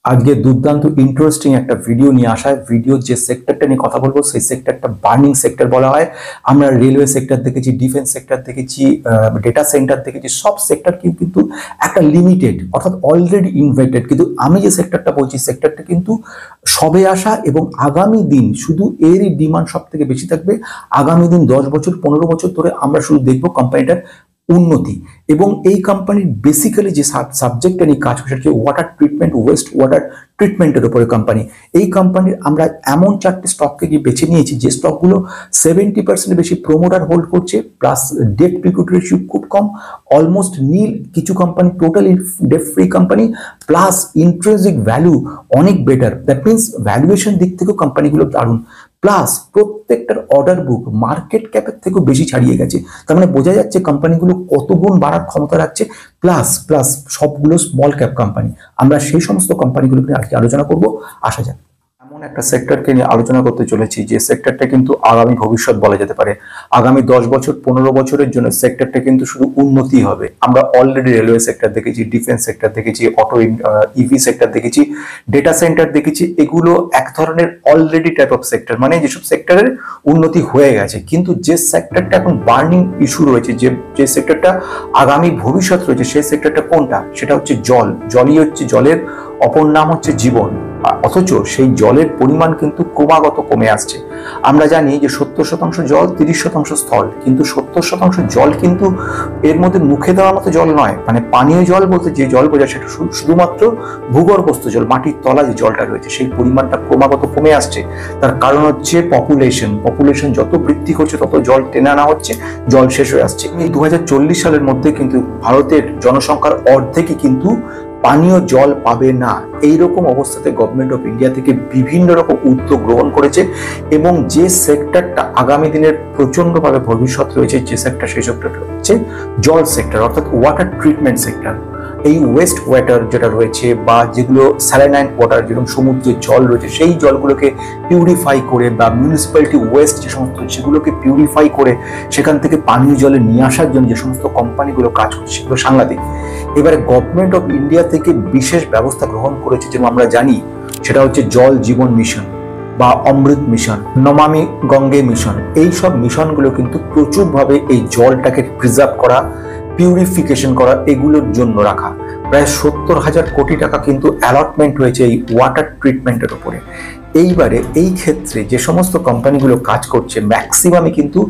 আজকে দুর্দান্ত ইন্টারেস্টিং একটা ভিডিও নিয়ে আসা। ভিডিও যে সেক্টরটা নিয়ে কথা বলবো সেই সেক্টরটা বার্নিং সেক্টর বলা হয়। আমরা রেলওয়ে সেক্টর দেখেছি, ডিফেন্স সেক্টর দেখেছি, ডেটা সেন্টার দেখেছি, সব সেক্টর কিন্তু একটা লিমিটেড অর্থাৎ অলরেডি ইনভেস্টেড। কিন্তু আমি যে সেক্টরটা বলছি সেক্টরটা কিন্তু সবে আসা এবং আগামী দিন শুধু এরই ডিমান্ড সব থেকে বেশি থাকবে। আগামী দিন 10 বছর 15 বছর ধরে আমরা শুধু দেখবো কোম্পানিটার উন্নতি। এবং এই কোম্পানির বেসিক্যালি যে সাবজেক্টটা নিয়ে কাজ করছে ওয়াটার ট্রিটমেন্ট, ওয়েস্ট ওয়াটার ট্রিটমেন্টের উপরে কোম্পানি। এই কোম্পানির আমরা এমন 4টে স্টককে গিয়ে বেছে নিয়েছি যে স্টকগুলো 70% বেশি প্রমোটার হোল্ড করছে, প্লাস ডেট ইকুইটি রেশিও খুব কম, অলমোস্ট নীল। কিছু company totally date free company, plus intrinsic value অনেক বেটার। দ্যাট মিনস ভ্যালুয়েশন দিক থেকেও কোম্পানিগুলো দারুণ, প্লাস প্রত্যেকটার অর্ডার বুক মার্কেট ক্যাপের থেকেও বেশি ছাড়িয়ে গেছে। তার মানে বোঝা যাচ্ছে কোম্পানিগুলো কত গুণ বাড়ার ক্ষমতা রাখছে। প্লাস প্লাস সবগুলো স্মল ক্যাপ কোম্পানি। আমরা সেই সমস্ত কোম্পানিগুলো নিয়ে আজকে আলোচনা করব। আসা যাক, এমন একটা সেক্টরকে নিয়ে আলোচনা করতে চলেছি যে সেক্টরটা কিন্তু আগামী ভবিষ্যৎ বলা যেতে পারে। আগামী 10 বছর 15 বছরের জন্য সেক্টরটা কিন্তু শুধু উন্নতি হবে। আমরা অলরেডি রেলওয়ে সেক্টর দেখেছি, ডিফেন্স সেক্টর দেখেছি, অটো ইভি সেক্টর দেখেছি, ডেটা সেন্টার দেখেছি। এগুলো এক ধরনের অলরেডি টাইপ অফ সেক্টর, মানে যেসব সেক্টরের উন্নতি হয়ে গেছে। কিন্তু যে সেক্টরটা এখন বার্নিং ইস্যু রয়েছে, যে সেক্টরটা আগামী ভবিষ্যৎ রয়েছে, সেই সেক্টরটা কোনটা? সেটা হচ্ছে জল। জলই হচ্ছে, জলের অপর নাম হচ্ছে জীবন। অথচ সেই জলের পরিমাণ কিন্তু ক্রমাগত কমে আসছে। আমরা জানি যে 70% জল, 30% স্থল। কিন্তু 70% জল কিন্তু এর মধ্যে মুখে দেওয়ার মতো জল নয়। মানে পানীয় জল বলতে যে জল বোঝায় সেটা শুধুমাত্র ভূগর্ভস্থ জল, মাটির তলা যে জলটা রয়েছে সেই পরিমাণটা ক্রমাগত কমে আসছে। তার কারণ হচ্ছে পপুলেশন যত বৃদ্ধি করছে তত জল টেনে আনা হচ্ছে, জল শেষ হয়ে আসছে। এই 2040 সালের মধ্যে কিন্তু ভারতের জনসংখ্যার অর্ধেকই কিন্তু পানীয় জল পাবে না। এইরকম অবস্থাতে গভর্নমেন্ট অফ ইন্ডিয়া থেকে বিভিন্ন রকম উদ্যোগ গ্রহণ করেছে। এবং যে সেক্টরটা আগামী দিনের প্রচন্ডভাবে ভবিষ্যৎ রয়েছে, যে সেক্টর, সেই সেক্টরটা হচ্ছে জল সেক্টর, অর্থাৎ ওয়াটার ট্রিটমেন্ট সেক্টর। এই ওয়েস্ট ওয়াটার যেটা রয়েছে বা যেগুলো স্যালাইনাইন ওয়াটার, যেরকম সমুদ্রের জল রয়েছে, সেই জলগুলোকে পিউরিফাই করে বা মিউনিসিপ্যালিটি ওয়েস্ট যে সমস্ত সেগুলোকে পিউরিফাই করে সেখান থেকে পানীয় জলে নিয়ে আসার জন্য যে সমস্ত কোম্পানিগুলো কাজ করছে সেগুলো সাংঘাতিক। এবারে গভর্নমেন্ট অফ ইন্ডিয়া থেকে বিশেষ ব্যবস্থা গ্রহণ করেছে, যেমন আমরা জানি সেটা হচ্ছে জল জীবন মিশন বা অমৃত মিশন, নমামি গঙ্গে মিশন। এই সব মিশনগুলো কিন্তু প্রচুরভাবে এই জলটাকে প্রিজার্ভ করা, পিউরিফিকেশন করা, এগুলোর জন্য রাখা। প্রায় 70,000 কোটি টাকা কিন্তু অ্যালটমেন্ট হয়েছে এই ওয়াটার ট্রিটমেন্টের উপরে। এইবারে এই ক্ষেত্রে যে সমস্ত কোম্পানিগুলো কাজ করছে ম্যাক্সিমামই কিন্তু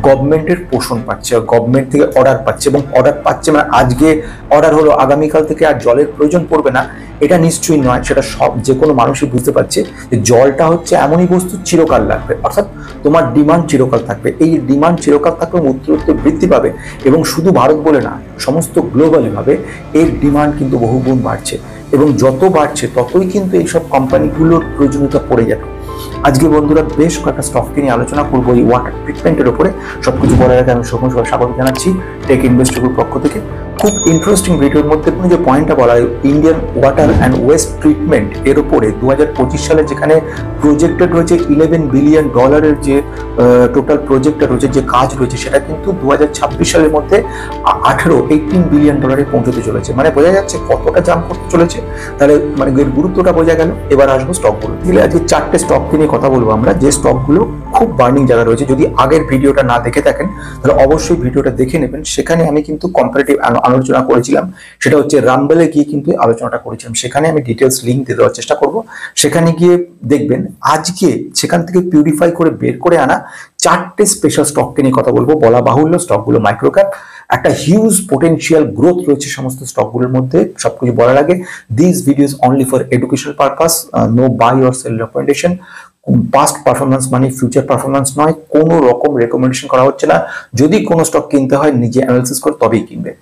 গভর্নমেন্টের পোষণ পাচ্ছে, গভর্নমেন্ট থেকে অর্ডার পাচ্ছে। এবং অর্ডার পাচ্ছে মানে আজকে অর্ডার হলো, আগামীকাল থেকে আর জলের প্রয়োজন পড়বে না, এটা নিশ্চয়ই নয়। সেটা সব যে কোনো মানুষই বুঝতে পারছে যে জলটা হচ্ছে এমনই বস্তু, চিরকাল লাগবে। অর্থাৎ তোমার ডিমান্ড চিরকাল থাকবে। এই ডিমান্ড চিরকাল থাকবে, উত্তরোত্তর বৃদ্ধি পাবে। এবং শুধু ভারত বলে না, সমস্ত গ্লোবালি ভাবে এর ডিমান্ড কিন্তু বহুগুণ বাড়ছে। এবং যত বাড়ছে ততই কিন্তু এইসব কোম্পানিগুলোর প্রয়োজনীয়তা পড়ে যাবে। আজকে বন্ধুরা বেশ কয়েকটা স্টককে নিয়ে আলোচনা করবো এই ওয়াটার ট্রিটমেন্টের উপরে। সবকিছু বলার আগে আমি সকল স্বাগত জানাচ্ছি টেক ইনভেস্টর গ্রুপ পক্ষ থেকে। খুব ইন্টারেস্টিং ভিডিওর মধ্যে যে পয়েন্টটা বলা হয় Indian water and West treatment, এর উপরে 2025 সালে যেখানে প্রজেক্টেড রয়েছে $11 বিলিয়ন যে টোটাল প্রজেক্টটা রয়েছে, যে কাজ রয়েছে, সেটা কিন্তু 2026 সালের মধ্যে 18 বিলিয়ন ডলারে পৌঁছতে চলেছে। মানে বোঝা যাচ্ছে কতটা জাম্প করতে চলেছে। তাহলে মানে এর গুরুত্বটা বোঝা গেল। এবার আসবো স্টকগুলো দিলে। আজকে 4টে স্টককে নিয়ে কথা বলবো আমরা, যে স্টকগুলো খুব বার্নিং জায়গা রয়েছে। যদি আগের ভিডিওটা না দেখে থাকেন তাহলে অবশ্যই ভিডিওটা দেখে নেবেন। সেখানে আমি কিন্তু কম্পারেটিভ আলোচনা করেছিলাম, সেটা হচ্ছে রামবেলে গিয়ে কিন্তু আলোচনাটা করেছিলাম। সেখানে আমি ডিটেলস লিঙ্ক দিয়ে দেওয়ার চেষ্টা করব, সেখানে গিয়ে দেখবেন। আজকে সেখান থেকে পিউরিফাই করে বের করে আনা 4টে স্পেশাল স্টককে নিয়ে কথা বলবো। বলা বাহুল্য স্টকগুলো মাইক্রোক্যাপ, একটা হিউজ পোটেনশিয়াল গ্রোথ রয়েছে সমস্ত স্টকগুলোর মধ্যে। সবকিছু বলার আগে, this videos only for educational purpose, no buy or sell recommendation. Past performance মানে ফিউচার পারফরমেন্স নয়। কোনো রকম রেকমেন্ডেশন করা হচ্ছে না। যদি কোনো স্টক কিনতে হয় নিজে অ্যানালিসিস করে তবেই কিনবে।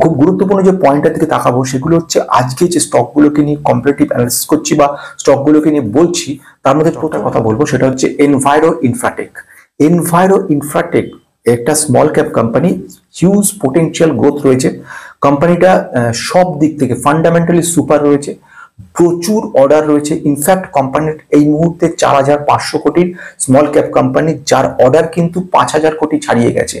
খুব গুরুত্বপূর্ণ যে পয়েন্টটার দিকে তাকাবো সেগুলো হচ্ছে আজকে যে স্টকগুলোকে নিয়ে কম্পারেটিভ অ্যানালিসিস করছি বা স্টকগুলোকে নিয়ে বলছি, তার মধ্যে একটা কথা বলবো, সেটা হচ্ছে এনভায়রো ইনফ্রাটেক। এনভায়রো ইনফ্রাটেক একটা small cap company, huge potential growth রয়েছে। কোম্পানিটা সব দিক থেকে ফান্ডামেন্টালি সুপার রয়েছে। প্রচুর অর্ডার রয়েছে। ইনফ্যাক্ট কোম্পানির এই মুহূর্তে 4,500 কোটির স্মল ক্যাপ কোম্পানি, যার অর্ডার কিন্তু 5,000 কোটি ছাড়িয়ে গেছে।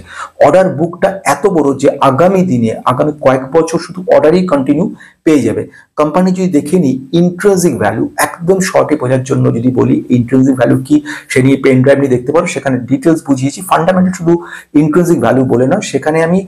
অর্ডার বুকটা এত বড় যে আগামী দিনে, আগামী কয়েক বছর শুধু অর্ডারই কন্টিনিউ পেয়ে যাবে কোম্পানি। যদি দেখে নিই ইন্ট্রিনসিক ভ্যালু, একদম শর্টে বোঝার জন্য যদি বলি ইন্ট্রিনসিক ভ্যালু কি, সে নিয়ে পেন ড্রাইভ নিয়ে দেখতে পারো, সেখানে ডিটেলস বুঝিয়েছি। ফান্ডামেন্টাল শুধু ইন্ট্রিনসিক ভ্যালু বলে না, সেখানে আমি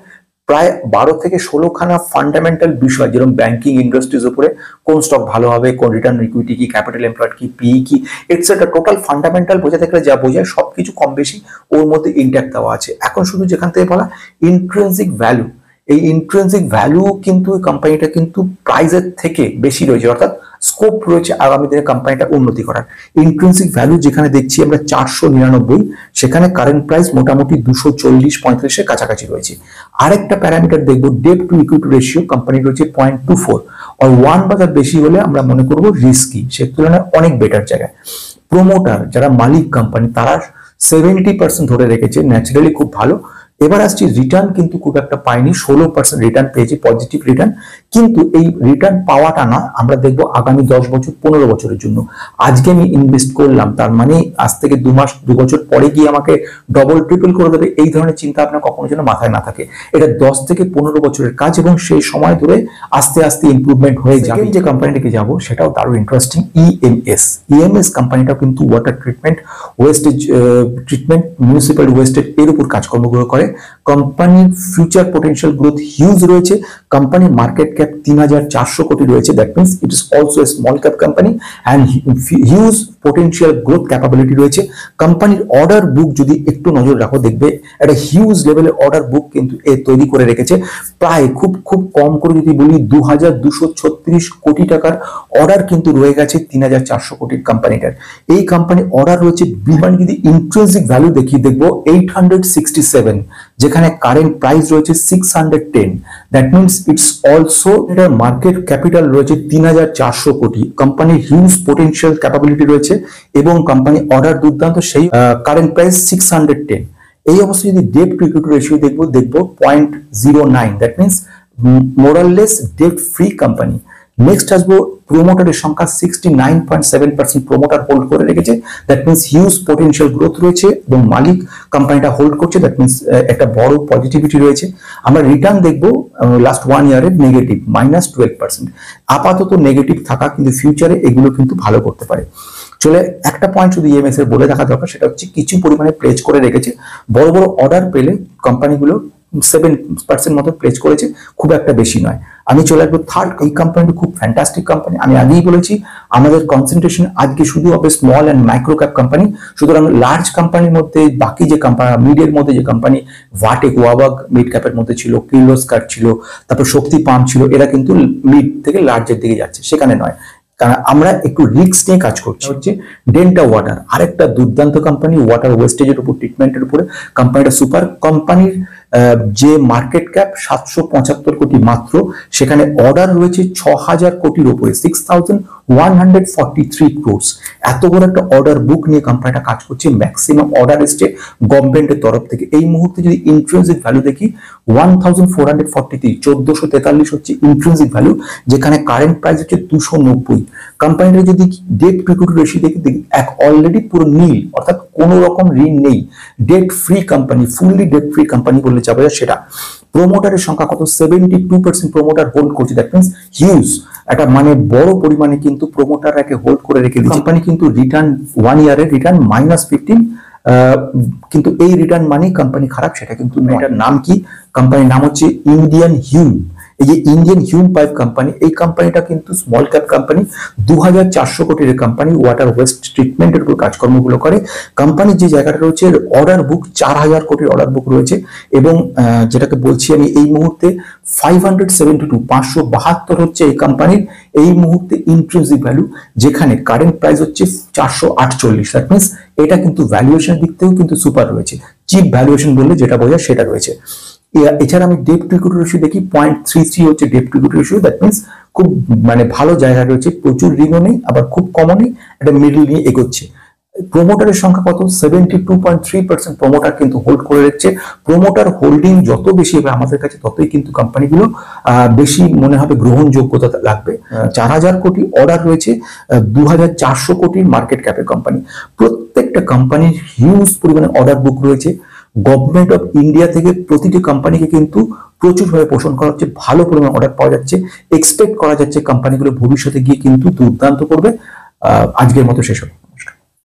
প্রায় 12 থেকে 16 খানা ফান্ডামেন্টাল বিষয়, যেরকম ব্যাংকিং ইন্ডাস্ট্রিজ উপরে কোন স্টক ভালো হবে, কোন রিটার্ন ইকুইটি কি, ক্যাপিটাল এমপ্লয়েড কি, পিই কি, এটসেট্রা, টোটাল ফান্ডামেন্টাল বোঝাতে গেলে যা বোঝায় সবকিছু কম বেশি ওর মধ্যে ইন্ট্যাক্ট দেওয়া আছে। এখন শুধু যেখান থেকে বলা ইন্ট্রিনসিক ভ্যালু, এই ইন্ট্রিনসিক ভ্যালু কিন্তু কোম্পানিটা কিন্তু প্রাইসের থেকে বেশি রয়েছে, অর্থাৎ স্কোপ রয়েছে আগামী দিনে কোম্পানিটা উন্নতি করার। ইন্ট্রিনসিক ভ্যালু যেখানে দেখছি আমরা 499, সেখানে কারেন্ট প্রাইস মোটামুটি 240-35 এর কাছাকাছি রয়েছে। আরেকটা প্যারামিটার দেখবো, debt to equity ratio company রয়েছে 0.24 আর 1 বা তার বেশি হলে আমরা মনে করবো রিস্কি, সে তুলনায় অনেক বেটার জায়গায়। প্রমোটার যারা মালিক কোম্পানি, তারা 70% ধরে রেখেছে, ন্যাচারালি খুব ভালো। এবার আসছি রিটার্ন কিন্তু খুব একটা পাইনি, 16% রিটার্ন পেয়েছে, পজিটিভ রিটার্ন। কিন্তু এই রিটার্ন পাওয়াটা না, আমরা দেখবো আগামী 10 বছর 15 বছরের জন্য। আজকে আমি ইনভেস্ট করলাম, তার মানে আজ থেকে 2 মাস 2 বছর পরে গিয়ে আমাকে ডবল ট্রিপল করে দেবে, এই ধরনের চিন্তা আপনার কখনো যেন মাথায় না থাকে। এটা 10 থেকে 15 বছরের কাজ এবং সেই সময় ধরে আস্তে আস্তে ইমপ্রুভমেন্ট হয়ে যাবে। যে কোম্পানিটাকে যাবো সেটাও দারুণ ইন্টারেস্টিং, ইএমএস। ইএমএস কোম্পানিটা কিন্তু water treatment, wastage treatment, municipal wastage এর উপর কাজকর্মগুলো করে। কোম্পানির ফিউচার পোটেনশিয়াল গ্রোথ হিউজ রয়েছে। কোম্পানির মার্কেট ক্যাপ 3,400 কোটি রয়েছে। That means it is also a small cap company and huge potential growth capability রয়েছে। কোম্পানির অর্ডার বুক যদি একটু নজর রাখো, দেখবে একটা হিউজ লেভেলের অর্ডার বুক কিন্তু এ তৈরি করে রেখেছে। প্রায় খুব কম করে যদি বলি 2,236 কোটি টাকার অর্ডার কিন্তু রয়ে গেছে 3,400 কোটির কোম্পানিটার। এই কোম্পানি অর্ডার রয়েছে, বিমান যদি ইন্ট্রিনসিক ভ্যালু দেখি দেখবো 867, যেখানে কারেন্ট প্রাইস রয়েছে 610। দ্যাট মিনস ইটস অলসো, এটার মার্কেট ক্যাপিটাল রয়েছে 3,400 কোটি। কোম্পানির হিউজ পোটেনশিয়াল ক্যাপাবিলিটি রয়েছে এবং কোম্পানি অর্ডার দুর্দান্ত, সেই কারেন্ট প্রাইস 610। এই অবস্থায় যদি ডেট টু ইকুইটি রেশিও দেখবো 0.09। That means more or less debt free company. Next আসবো প্রোমোটারের সংখ্যা 69.7% প্রোমোটার হোল্ড করে রেখেছে। That means huge potential growth রয়েছে এবং মালিক কোম্পানিটা হোল্ড করছে। দ্যাট মিনস একটা বড় পজিটিভিটি রয়েছে। আমরা রিটার্ন দেখবো লাস্ট 1 ইয়ারের নেগেটিভ -12%। আপাতত নেগেটিভ থাকা, কিন্তু ফিউচারে এগুলো কিন্তু ভালো করতে পারে। চলে একটা পয়েন্ট শুধু ইএমএস এর বলে রাখা দরকার, সেটা হচ্ছে কিছু পরিমাণে প্লেজ করে রেখেছে। বড় বড় অর্ডার পেলে কোম্পানিগুলো 7% মতো প্লেজ করেছে, খুব একটা বেশি নয়। আমি চলে আসবো থার্ড, এই কোম্পানিটা খুব ফ্যান্টাস্টিক কোম্পানি। আমি আগেই বলেছি আমাদের কনসেন্ট্রেশন আজকে শুধু হবে small and micro cap company. সুতরাং লার্জ কোম্পানির মধ্যে বাকি যে কোম্পানি, মিডের মধ্যে যে কোম্পানি, ভাটেক, ওয়াবাগ মিড ক্যাপের মধ্যে ছিল, কির্লোস্কার ছিল, তারপর শক্তি পাম্প ছিল, এরা কিন্তু মিড থেকে লার্জের দিকে যাচ্ছে, সেখানে নয়। কারণ আমরা একটু রিস্ক নিয়ে কাজ করছি। হচ্ছে ডেল্টা ওয়াটার, আরেকটা দুর্দান্ত কোম্পানি, ওয়াটার ওয়েস্টেজের উপর, ট্রিটমেন্টের উপরে কোম্পানিটা সুপার। কোম্পানির যে মার্কেট ক্যাপ 775 কোটি মাত্র, সেখানে অর্ডার রয়েছে 6,000 কোটির উপরে, 6,143 crores। এত বড় একটা অর্ডার বুক নিয়ে কোম্পানিটা কাজ করছে। ম্যাক্সিমাম অর্ডার এসছে গভর্নমেন্টের তরফ থেকে। এই মুহূর্তে যদি ইন্ট্রিনসিক ভ্যালু দেখি 1,443, 1443 হচ্ছে ইন্ট্রিনসিক ভ্যালু, যেখানে কারেন্ট প্রাইস হচ্ছে 290। কোম্পানিটা যদি ডেট টু ইকুইটি রেশিও দেখি এক অলরেডি পুরো নীল, অর্থাৎ কোনো রকম ঋণ নেই, date free company, fully date free company বললে যাবে সেটা। প্রোমোটারের সংখ্যা কত? 72% প্রোমোটার হোল্ড করছে। দ্যাট মিনস হিউজ একটা মানে বড় পরিমাণে কিন্তু প্রোমোটারকে হোল্ড করে রেখে দিচ্ছে। কোম্পানি কিন্তু রিটার্ন 1 ইয়ারের রিটার্ন -15, কিন্তু এই রিটার্ন মানে কোম্পানি খারাপ সেটা কিন্তু নয়। এটার নাম কি? কোম্পানির নাম হচ্ছে ইন্ডিয়ান হিউম। এই যে ইন্ডিয়ান হিউম পাইপ কোম্পানি, এই কোম্পানিটা কিন্তু স্মল ক্যাপ কোম্পানি, 2,400 কোটির কোম্পানি, ওয়াটার ওয়েস্ট ট্রিটমেন্টের উপর কাজকর্মগুলো করে। কোম্পানির যে জায়গাটা রয়েছে অর্ডার বুক 4,000 কোটির অর্ডার বুক রয়েছে এবং যেটাকে বলছি আমি এই মুহূর্তে 572 হচ্ছে এই কোম্পানির এই মুহূর্তে ইন্ট্রিনসিক ভ্যালু, যেখানে কারেন্ট প্রাইস হচ্ছে 448। দ্যাট মিনস এটা কিন্তু ভ্যালুয়েশনের দিক থেকেও কিন্তু সুপার রয়েছে। চিপ ভ্যালুয়েশন বললে যেটা বোঝায় সেটা রয়েছে। এছাড়া আমি ডেট টু ইকুইটি রেশিও দেখি 0.33 হচ্ছে debt to equity ratio. That means খুব মানে ভালো জায়গা রয়েছে, প্রচুর ঋণও নেই আবার খুব কমও নেই, একটা মিডল নিয়ে এগোচ্ছে। প্রোমোটারের সংখ্যা কত? 72.3% প্রোমোটার কিন্তু হোল্ড করে রেখেছে। প্রোমোটার হোল্ডিং যত বেশি হবে আমাদের কাছে ততই কিন্তু কোম্পানিগুলো বেশি মনে হবে গ্রহণযোগ্যতা লাগবে। 4000 কোটি অর্ডার রয়েছে, 2400 কোটির মার্কেট ক্যাপের কোম্পানি। প্রত্যেকটা কোম্পানির হিউজ পরিমাণে অর্ডার বুক রয়েছে। গভর্নমেন্ট অফ ইন্ডিয়া থেকে প্রতিটি কোম্পানিকে কিন্তু প্রচুরভাবে পোষণ করা হচ্ছে, ভালো পরিমাণ অর্ডার পাওয়া যাচ্ছে। এক্সপেক্ট করা যাচ্ছে কোম্পানিগুলো ভবিষ্যতে গিয়ে কিন্তু দুর্দান্ত করবে। আজকের মতো শেষ হলো।